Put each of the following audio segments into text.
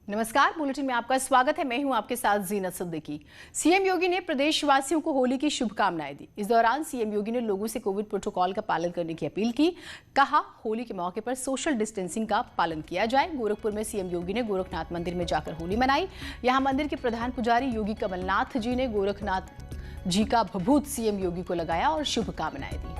नमस्कार, बुलेटिन में आपका स्वागत है। मैं हूं आपके साथ जीनत सिद्दीकी। सीएम योगी ने प्रदेशवासियों को होली की शुभकामनाएं दी। इस दौरान सीएम योगी ने लोगों से कोविड प्रोटोकॉल का पालन करने की अपील की। कहा, होली के मौके पर सोशल डिस्टेंसिंग का पालन किया जाए। गोरखपुर में सीएम योगी ने गोरखनाथ मंदिर में जाकर होली मनाई। यहां मंदिर के प्रधान पुजारी योगी कमलनाथ जी ने गोरखनाथ जी का भभूत सीएम योगी को लगाया और शुभकामनाएं दी।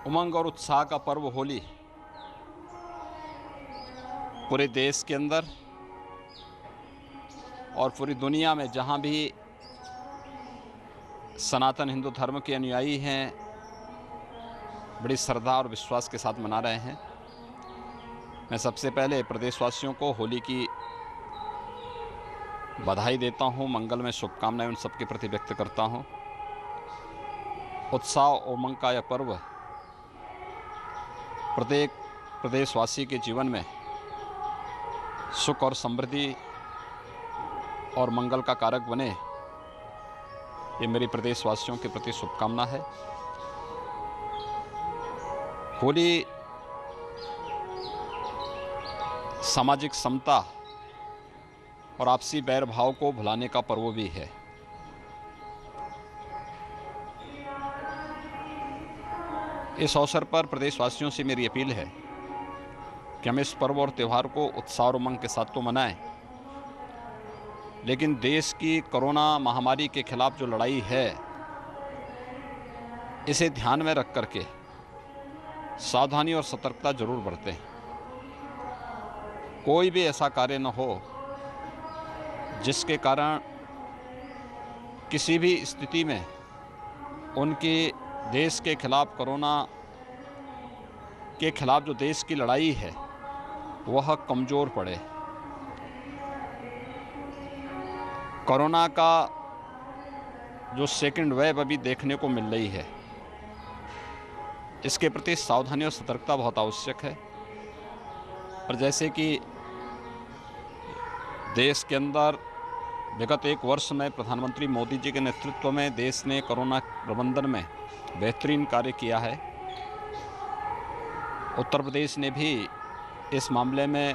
उमंग और उत्साह का पर्व होली पूरे देश के अंदर और पूरी दुनिया में जहाँ भी सनातन हिंदू धर्म के अनुयायी हैं, बड़ी श्रद्धा और विश्वास के साथ मना रहे हैं। मैं सबसे पहले प्रदेशवासियों को होली की बधाई देता हूँ, मंगलमय शुभकामनाएं उन सबके प्रति व्यक्त करता हूँ। उत्साह और उमंग का यह पर्व प्रत्येक प्रदेशवासी के जीवन में सुख और समृद्धि और मंगल का कारक बने, ये मेरी प्रदेशवासियों के प्रति शुभकामना है। होली सामाजिक समता और आपसी बैर भाव को भुलाने का पर्व भी है। इस अवसर पर प्रदेशवासियों से मेरी अपील है कि हम इस पर्व और त्यौहार को उत्साह और उमंग के साथ तो मनाएं, लेकिन देश की कोरोना महामारी के खिलाफ जो लड़ाई है, इसे ध्यान में रख करके सावधानी और सतर्कता जरूर बरतें। कोई भी ऐसा कार्य न हो जिसके कारण किसी भी स्थिति में उनके देश के खिलाफ, कोरोना के खिलाफ जो देश की लड़ाई है, वह कमज़ोर पड़े। कोरोना का जो सेकंड वेव अभी देखने को मिल रही है, इसके प्रति सावधानी और सतर्कता बहुत आवश्यक है। और जैसे कि देश के अंदर विगत एक वर्ष में प्रधानमंत्री मोदी जी के नेतृत्व में देश ने कोरोना प्रबंधन में बेहतरीन कार्य किया है, उत्तर प्रदेश ने भी इस मामले में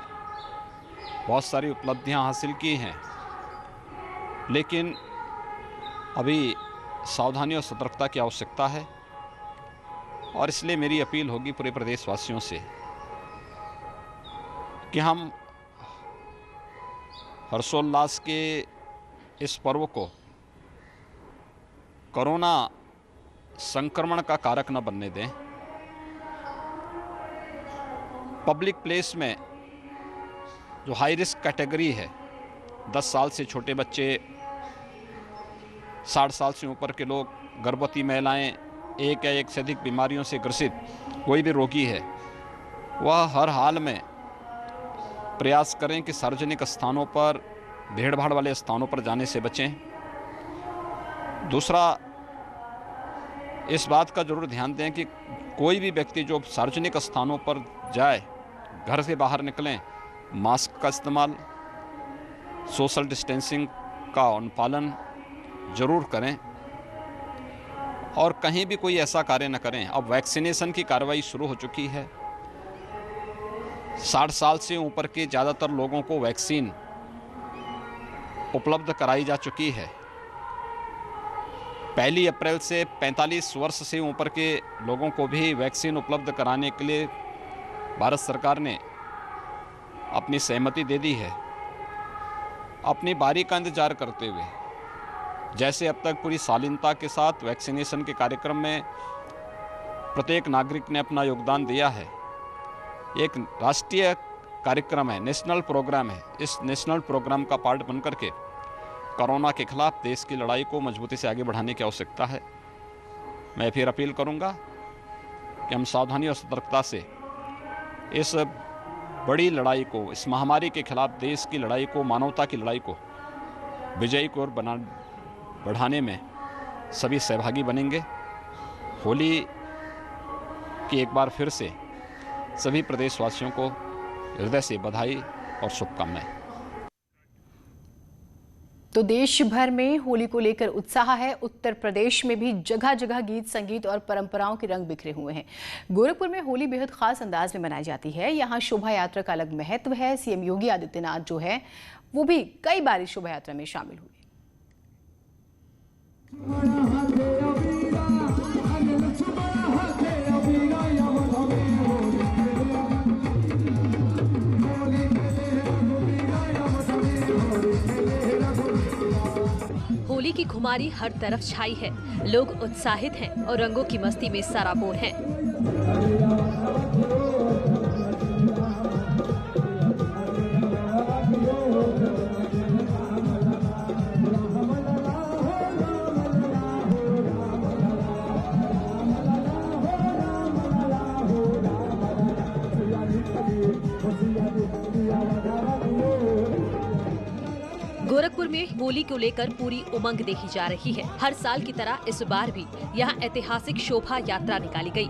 बहुत सारी उपलब्धियां हासिल की हैं, लेकिन अभी सावधानी और सतर्कता की आवश्यकता है। और इसलिए मेरी अपील होगी पूरे प्रदेशवासियों से कि हम हर्षोल्लास के इस पर्व को कोरोना संक्रमण का कारक न बनने दें। पब्लिक प्लेस में जो हाई रिस्क कैटेगरी है, 10 साल से छोटे बच्चे, 60 साल से ऊपर के लोग, गर्भवती महिलाएं, एक या एक से अधिक बीमारियों से ग्रसित कोई भी रोगी है, वह हर हाल में प्रयास करें कि सार्वजनिक स्थानों पर, भीड़ भाड़ वाले स्थानों पर जाने से बचें। दूसरा, इस बात का जरूर ध्यान दें कि कोई भी व्यक्ति जो सार्वजनिक स्थानों पर जाए, घर से बाहर निकलें, मास्क का इस्तेमाल, सोशल डिस्टेंसिंग का अनुपालन जरूर करें और कहीं भी कोई ऐसा कार्य न करें। अब वैक्सीनेशन की कार्रवाई शुरू हो चुकी है। 60 साल से ऊपर के ज़्यादातर लोगों को वैक्सीन उपलब्ध कराई जा चुकी है। 1 अप्रैल से 45 वर्ष से ऊपर के लोगों को भी वैक्सीन उपलब्ध कराने के लिए भारत सरकार ने अपनी सहमति दे दी है। अपनी बारी का इंतजार करते हुए, जैसे अब तक पूरी शालीनता के साथ वैक्सीनेशन के कार्यक्रम में प्रत्येक नागरिक ने अपना योगदान दिया है, एक राष्ट्रीय कार्यक्रम है, नेशनल प्रोग्राम है। इस नेशनल प्रोग्राम का पार्ट बनकर के कोरोना के खिलाफ देश की लड़ाई को मजबूती से आगे बढ़ाने की आवश्यकता है। मैं फिर अपील करूंगा कि हम सावधानी और सतर्कता से इस बड़ी लड़ाई को, इस महामारी के खिलाफ देश की लड़ाई को, मानवता की लड़ाई को विजयी की ओर बढ़ाने में सभी सहभागी बनेंगे। होली की एक बार फिर से सभी प्रदेशवासियों को हृदय से बधाई और शुभकामनाएं। तो देश भर में होली को लेकर उत्साह है। उत्तर प्रदेश में भी जगह जगह गीत संगीत और परंपराओं के रंग बिखरे हुए हैं। गोरखपुर में होली बेहद खास अंदाज में मनाई जाती है। यहाँ शोभा यात्रा का अलग महत्व है। सीएम योगी आदित्यनाथ जो है वो भी कई बार इस शोभा यात्रा में शामिल हुए। होली की खुमारी हर तरफ छाई है। लोग उत्साहित हैं और रंगों की मस्ती में सराबोर हैं। गोरखपुर में होली को लेकर पूरी उमंग देखी जा रही है। हर साल की तरह इस बार भी यहाँ ऐतिहासिक शोभा यात्रा निकाली गई।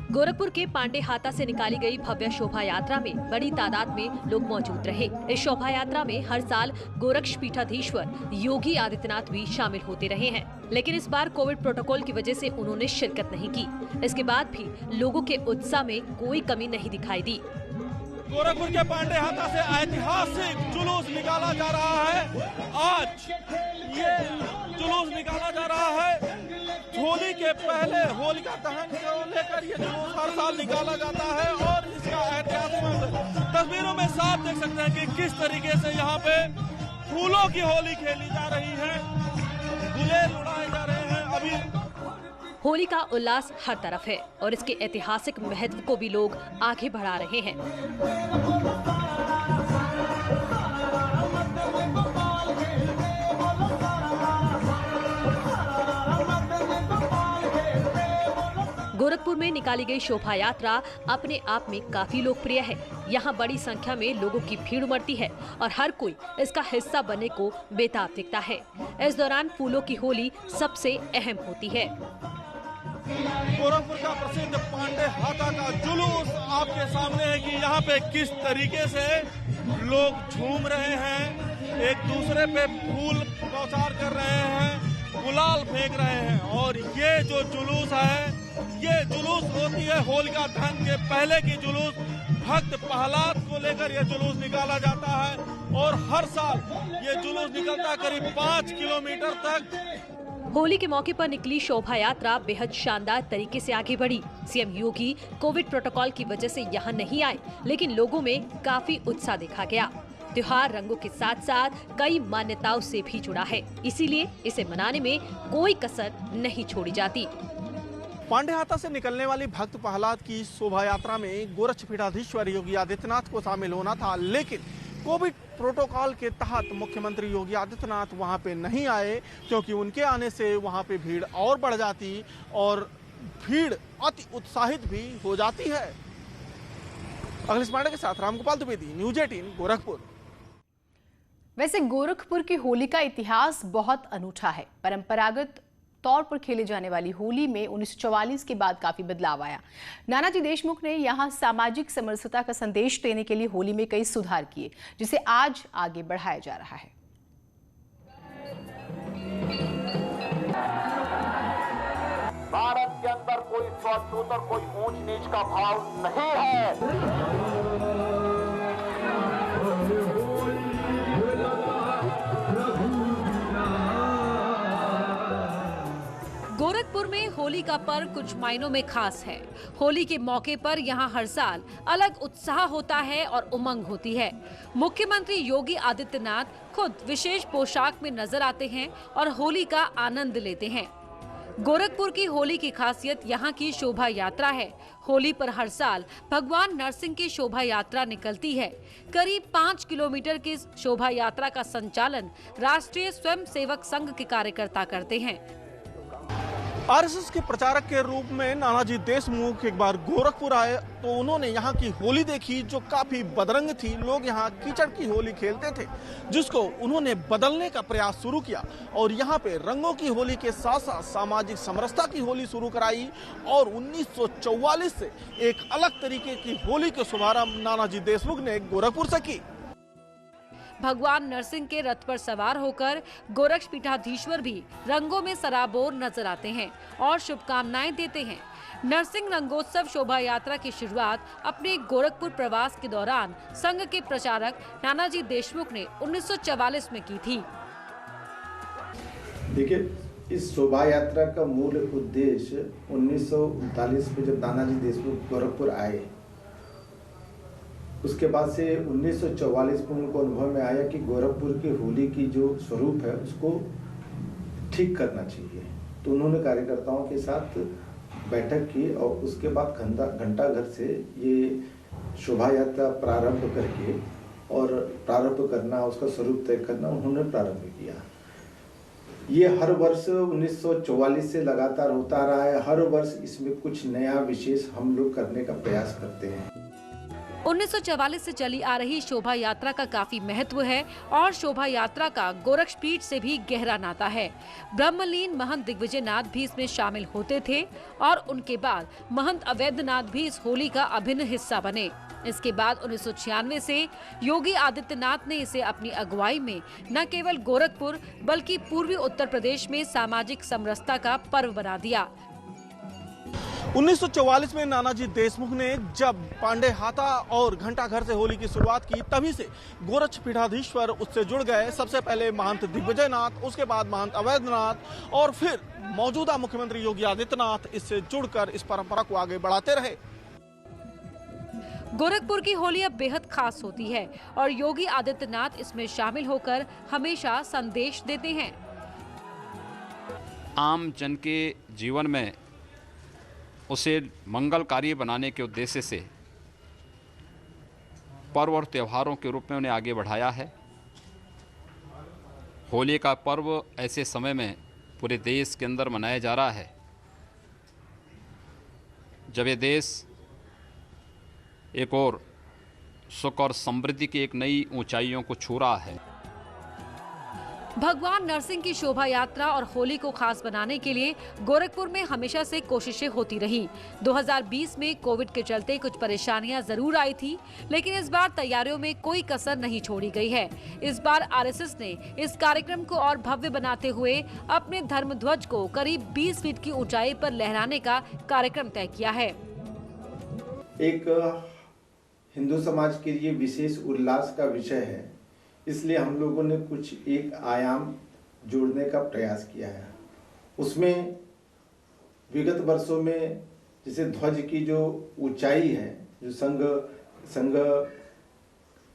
गोरखपुर के पांडे हाता से निकाली गई भव्य शोभा यात्रा में बड़ी तादाद में लोग मौजूद रहे। इस शोभा यात्रा में हर साल गोरक्ष पीठाधीश्वर योगी आदित्यनाथ भी शामिल होते रहे हैं, लेकिन इस बार कोविड प्रोटोकॉल की वजह से उन्होंने शिरकत नहीं की। इसके बाद भी लोगों के उत्साह में कोई कमी नहीं दिखाई दी। गोरखपुर के पांडे हाता से ऐतिहासिक जुलूस निकाला जा रहा है। आज ये जुलूस निकाला जा रहा है। होली के पहले होलिका दहन को लेकर ये जुलूस हर साल निकाला जाता है और इसका ऐतिहासिक तस्वीरों में साफ देख सकते हैं कि किस तरीके से यहाँ पे फूलों की होली खेली जा रही है, गुलेल उड़ाए जा रहे हैं। अभी होली का उल्लास हर तरफ है और इसके ऐतिहासिक महत्व को भी लोग आगे बढ़ा रहे हैं। गोरखपुर में निकाली गई शोभा यात्रा अपने आप में काफी लोकप्रिय है। यहाँ बड़ी संख्या में लोगों की भीड़ उमड़ती है और हर कोई इसका हिस्सा बनने को बेताब दिखता है। इस दौरान फूलों की होली सबसे अहम होती है। गोरखपुर का प्रसिद्ध पांडे हाता का जुलूस आपके सामने है कि यहाँ पे किस तरीके से लोग झूम रहे हैं, एक दूसरे पे फूल बौछार कर रहे हैं, गुलाल फेंक रहे हैं। और ये जो जुलूस है, ये जुलूस होती है होलिका दहन के पहले की जुलूस। भक्त प्रहलाद को लेकर ये जुलूस निकाला जाता है और हर साल ये जुलूस निकलता है करीब 5 किलोमीटर तक। होली के मौके पर निकली शोभा यात्रा बेहद शानदार तरीके से आगे बढ़ी। सीएम योगी कोविड प्रोटोकॉल की वजह से यहाँ नहीं आए, लेकिन लोगों में काफी उत्साह देखा गया। त्योहार रंगों के साथ साथ कई मान्यताओं से भी जुड़ा है, इसीलिए इसे मनाने में कोई कसर नहीं छोड़ी जाती। पांडे हाता से निकलने वाली भक्त प्रहलाद की शोभा यात्रा में गोरक्ष पीठाधीश्वर योगी आदित्यनाथ को शामिल होना था, लेकिन कोविड प्रोटोकॉल के तहत मुख्यमंत्री योगी आदित्यनाथ वहां पे नहीं आए, क्योंकि उनके आने से वहां पे भीड़ और बढ़ जाती और भीड़ अति उत्साहित भी हो जाती है। अखिलेश पांडे के साथ रामगोपाल द्विवेदी, न्यूज 18 गोरखपुर। वैसे गोरखपुर की होली का इतिहास बहुत अनूठा है। परंपरागत तौर पर खेले जाने वाली होली में 1944 के बाद काफी बदलाव आया। नानाजी देशमुख ने यहां सामाजिक समरसता का संदेश देने के लिए होली में कई सुधार किए, जिसे आज आगे बढ़ाया जा रहा है। भारत के अंदर कोई स्वछूत और कोई ऊंच नीच का भाव नहीं है। गोरखपुर में होली का पर्व कुछ मायनों में खास है। होली के मौके पर यहाँ हर साल अलग उत्साह होता है और उमंग होती है। मुख्यमंत्री योगी आदित्यनाथ खुद विशेष पोशाक में नजर आते हैं और होली का आनंद लेते हैं। गोरखपुर की होली की खासियत यहाँ की शोभा यात्रा है। होली पर हर साल भगवान नरसिंह की शोभा यात्रा निकलती है। करीब 5 किलोमीटर की शोभा यात्रा का संचालन राष्ट्रीय स्वयं सेवक संघ के कार्यकर्ता करते हैं। आरएसएस के प्रचारक के रूप में नानाजी देशमुख एक बार गोरखपुर आए तो उन्होंने यहाँ की होली देखी जो काफी बदरंग थी। लोग यहाँ कीचड़ की होली खेलते थे, जिसको उन्होंने बदलने का प्रयास शुरू किया और यहाँ पे रंगों की होली के साथ साथ सामाजिक समरसता की होली शुरू कराई। और 1944 से एक अलग तरीके की होली के शुभारंभ नानाजी देशमुख ने गोरखपुर से की। भगवान नरसिंह के रथ पर सवार होकर गोरक्ष पीठाधीश्वर भी रंगों में सराबोर नजर आते हैं और शुभकामनाएं देते हैं। नरसिंह रंगोत्सव शोभा यात्रा की शुरुआत अपने गोरखपुर प्रवास के दौरान संघ के प्रचारक नानाजी देशमुख ने 1944 में की थी। देखिए, इस शोभा यात्रा का मूल उद्देश्य 1939 में जब नानाजी देशमुख गोरखपुर आए, उसके बाद से 1944 में उनको अनुभव में आया कि गोरखपुर की होली की जो स्वरूप है उसको ठीक करना चाहिए। तो उन्होंने कार्यकर्ताओं के साथ बैठक की और उसके बाद घंटाघर से ये शोभा यात्रा प्रारंभ करके और प्रारंभ करना, उसका स्वरूप तय करना उन्होंने प्रारंभ किया। ये हर वर्ष 1944 से लगातार होता रहा है। हर वर्ष इसमें कुछ नया विशेष हम लोग करने का प्रयास करते हैं। 1944 से चली आ रही शोभा यात्रा का काफी महत्व है और शोभा यात्रा का गोरक्षपीठ से भी गहरा नाता है। ब्रह्मलीन महंत दिग्विजयनाथ भी इसमें शामिल होते थे और उनके बाद महंत अवैधनाथ भी इस होली का अभिन्न हिस्सा बने। इसके बाद 1996 से योगी आदित्यनाथ ने इसे अपनी अगुवाई में न केवल गोरखपुर बल्कि पूर्वी उत्तर प्रदेश में सामाजिक समरसता का पर्व बना दिया। 1944 में नानाजी देशमुख ने जब पांडे हाथा और घंटाघर से होली की शुरुआत की, तभी से गोरक्ष पीठाधीश्वर उससे जुड़ गए। सबसे पहले महंत दिग्विजयनाथ, उसके बाद महंत अवैधनाथ और फिर मौजूदा मुख्यमंत्री योगी आदित्यनाथ इससे जुड़कर इस परंपरा को आगे बढ़ाते रहे। गोरखपुर की होली अब बेहद खास होती है और योगी आदित्यनाथ इसमें शामिल होकर हमेशा संदेश देते हैं। आम जन के जीवन में उसे मंगलकारी बनाने के उद्देश्य से पर्व और त्योहारों के रूप में उन्हें आगे बढ़ाया है। होली का पर्व ऐसे समय में पूरे देश के अंदर मनाया जा रहा है जब ये देश एक और सुख और समृद्धि की एक नई ऊंचाइयों को छू रहा है। भगवान नरसिंह की शोभा यात्रा और होली को खास बनाने के लिए गोरखपुर में हमेशा से कोशिशें होती रही। 2020 में कोविड के चलते कुछ परेशानियां जरूर आई थी, लेकिन इस बार तैयारियों में कोई कसर नहीं छोड़ी गई है। इस बार आरएसएस ने इस कार्यक्रम को और भव्य बनाते हुए अपने धर्म ध्वज को करीब 20 फीट की ऊंचाई पर लहराने का कार्यक्रम तय किया है। एक हिंदू समाज के लिए विशेष उल्लास का विषय है, इसलिए हम लोगों ने कुछ एक आयाम जोड़ने का प्रयास किया है। उसमें विगत वर्षों में जैसे ध्वज की जो ऊंचाई है, जो संघ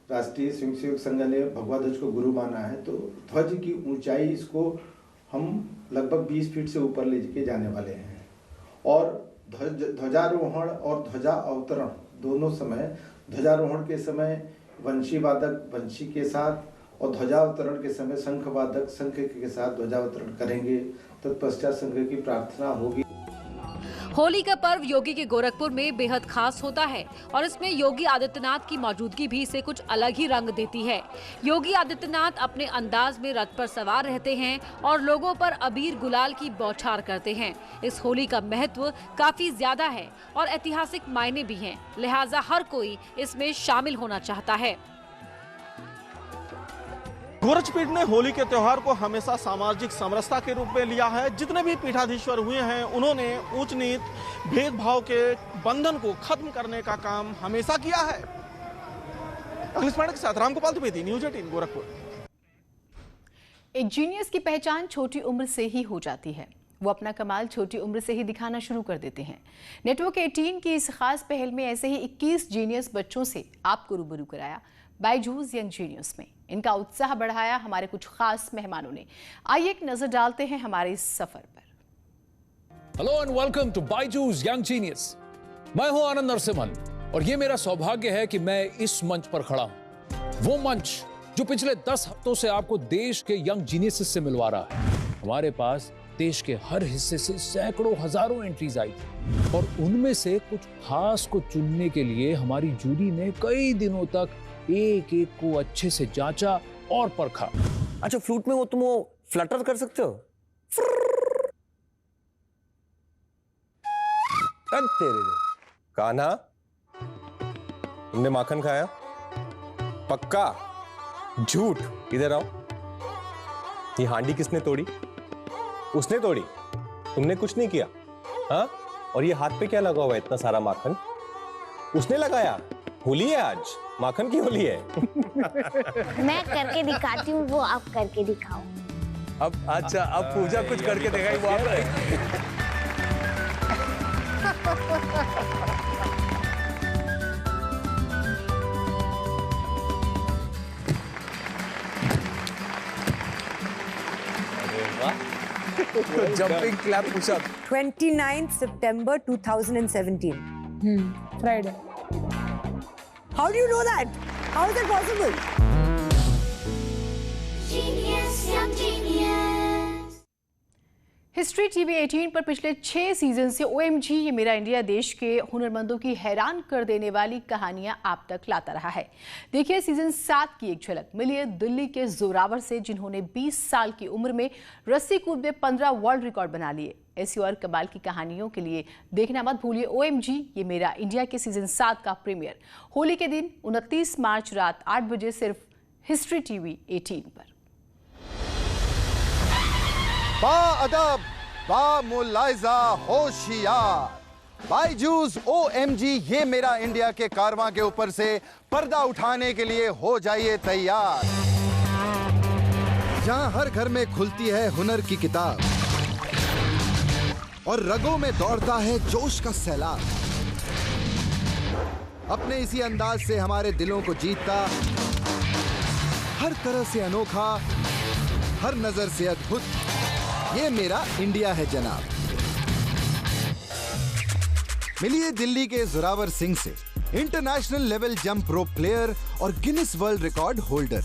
राष्ट्रीय स्वयंसेवक संघ ने भगवा ध्वज को गुरु माना है, तो ध्वज की ऊंचाई इसको हम लगभग 20 फीट से ऊपर लेके जाने वाले हैं। और ध्वजारोहण और ध्वजा अवतरण दोनों समय, ध्वजारोहण के समय वंशी वादक वंशी के साथ और ध्वजावतरण के समय शंख वादक शंख के साथ ध्वजावतरण करेंगे। तत्पश्चात संघ की प्रार्थना होगी। होली का पर्व योगी के गोरखपुर में बेहद खास होता है और इसमें योगी आदित्यनाथ की मौजूदगी भी इसे कुछ अलग ही रंग देती है। योगी आदित्यनाथ अपने अंदाज में रथ पर सवार रहते हैं और लोगों पर अबीर गुलाल की बौछार करते हैं। इस होली का महत्व काफी ज्यादा है और ऐतिहासिक मायने भी हैं, लिहाजा हर कोई इसमें शामिल होना चाहता है। गोरक्षपीठ ने होली के त्योहार को हमेशा सामाजिक समरसता के रूप में लिया है। जितने भी पीठाधीश्वर हुए हैं, उन्होंने ऊंच नीच भेदभाव के बंधन को खत्म करने का काम हमेशा किया है। अखिलेश पांडे के साथ रामगोपाल द्विवेदी, न्यूज़ 18 गोरखपुर। एक जीनियस की पहचान छोटी उम्र से ही हो जाती है। वो अपना कमाल छोटी उम्र से ही दिखाना शुरू कर देते हैं। नेटवर्क 18 की इस खास पहल में ऐसे ही 21 जीनियस बच्चों से आपको रूबरू कराया बायजूस यंग जीनियस में। इनका उत्साह बढ़ाया हमारे कुछ खास मेहमानों ने। आइए एक नजर डालते हैं हमारे इस सफर पर। Hello and welcome to Byju's young genius. मैं हूं आनंद नरसिम्हन और ये मेरा सौभाग्य है कि मैं इस मंच पर खड़ा हूं। वो मंच जो पिछले 10 हफ्तों से आपको देश के यंग जीनियस से मिलवा रहा है। हमारे पास देश के हर हिस्से से सैकड़ों हजारों एंट्रीज आई थी और उनमें से कुछ खास को चुनने के लिए हमारी जूरी ने कई दिनों तक एक एक को अच्छे से जांचा और परखा। अच्छा, फ्लूट में तुम फ्लटर कर सकते हो? तेरे कान्हा, तुमने माखन खाया? पक्का? झूठ? इधर आओ। ये हांडी किसने तोड़ी? उसने तोड़ी? तुमने कुछ नहीं किया? हाँ? और ये हाथ पे क्या लगा हुआ है इतना सारा माखन? उसने लगाया? होली है आज, माखन की होली है। मैं करके दिखाती हूँ, वो आप करके दिखाओ। अब अच्छा, अब पूजा कुछ करके दिखाई, वो आप jumping clap push-up. 29th September 2017. Friday. How do you know that? How is that possible? Genius, young genius. History TV 18 पर पिछले 6 सीजन से OMG ये मेरा इंडिया देश के हुनरमंदों की हैरान कर देने वाली कहानियां आप तक लाता रहा है। देखिए सीजन 7 की एक झलक। मिलिए दिल्ली के जोरावर से जिन्होंने 20 साल की उम्र में रस्सी कूद में 15 वर्ल्ड रिकॉर्ड बना लिए। ऐसी और कमाल की कहानियों के लिए देखना मत भूलिए OMG ये मेरा इंडिया के सीजन 7 का प्रीमियर होली के दिन 29 मार्च रात 8 बजे सिर्फ हिस्ट्री टीवी 18 पर। बाअदब, बामुलाइजा, होशियार, बायजूस OMG ये मेरा इंडिया के कारवां के ऊपर से पर्दा उठाने के लिए हो जाइए तैयार। जहां हर घर में खुलती है हुनर की किताब और रगों में दौड़ता है जोश का सैलाब। अपने इसी अंदाज से हमारे दिलों को जीतता, हर तरह से अनोखा, हर नजर से अद्भुत, ये मेरा इंडिया है जनाब। मिलिए दिल्ली के जोरावर सिंह से, international level jump rope player और गिनीज वर्ल्ड रिकॉर्ड होल्डर।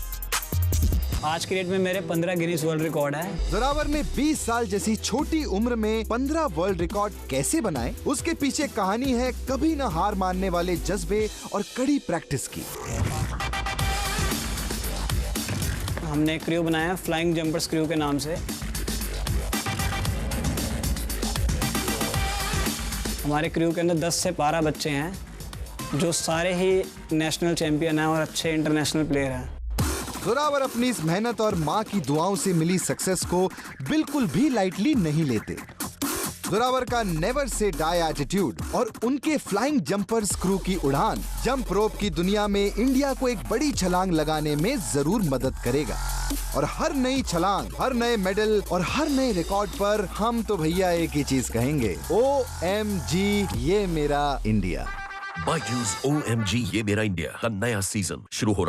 आज के डेट में मेरे 15 गिनीज वर्ल्ड रिकॉर्ड है। जोरावर ने 20 साल जैसी छोटी उम्र में 15 वर्ल्ड रिकॉर्ड कैसे बनाए, उसके पीछे कहानी है कभी न हार मानने वाले जज्बे और कड़ी प्रैक्टिस की। हमने एक क्रू बनाया फ्लाइंग जंपर्स क्रू के नाम से। हमारे क्रू के अंदर 10 से 12 बच्चे हैं जो सारे ही नेशनल चैंपियन हैं और अच्छे इंटरनेशनल प्लेयर हैं। जोरावर अपनी इस मेहनत और माँ की दुआओं से मिली सक्सेस को बिल्कुल भी लाइटली नहीं लेते। जोरावर का नेवर से डाई एटीट्यूड और उनके फ्लाइंग जंपर्स क्रू की उड़ान जंप रोप की दुनिया में इंडिया को एक बड़ी छलांग लगाने में जरूर मदद करेगा। और हर नई छलांग, हर नए मेडल और हर नए रिकॉर्ड पर हम तो भैया एक ही चीज कहेंगे, OMG ये मेरा इंडिया। बायजूस OMG ये मेरा इंडिया का नया सीजन शुरू हो रहा है।